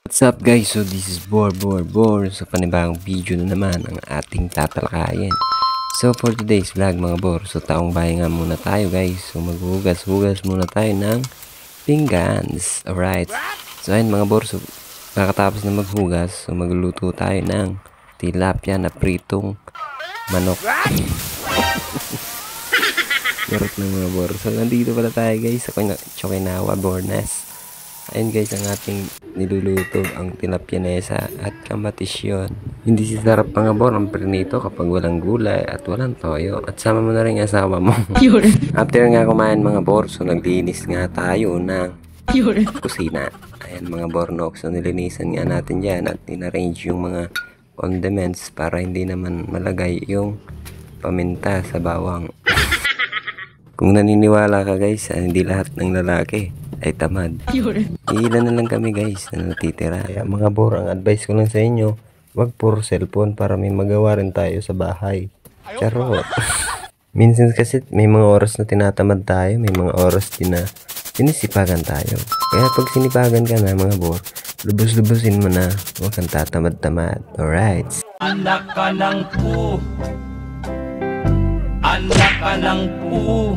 What's up guys? So this is Bor. So panibagong video na naman ang ating tatalakayin. So for today's vlog mga Bor, so taong bahay nga muna tayo guys. So maghugas-hugas muna tayo ng pinggans. Alright. So ayun mga Bor, so nakatapos na maghugas, so magluluto tayo ng tilapia na pritong manok. Charot na mga Bor. So nandito pala tayo guys sa Chokinawa, Bornes. Ayun guys ang ating niluluto, ang tilapyanesa at kamatis yun. Hindi si sarap mga Bor ang prinito kapag walang gulay at walang toyo. At sama mo na rin ang asawa mo. After nga kumain mga Bor, so naglinis nga tayo ng kusina. Ayan mga Bornok, so nilinisan nga natin dyan at inarrange yung mga condiments para hindi naman malagay yung paminta sa bawang. Kung naniniwala ka guys, hindi lahat ng lalaki ay tamad. Ilan na lang kami guys na natitira. Kaya mga Bor, ang advice ko lang sa inyo, wag puro cellphone para may magawa rin tayo sa bahay. Charot. Minsan kasi may mga oras na tinatamad tayo, may mga oras din na sinisipagan tayo. Kaya pag sinipagan ka na mga Bor, lubos-lubosin mo na, huwag kang tatamad-tamad. Alright. Anak ka ng pu. Anak ka ng pu.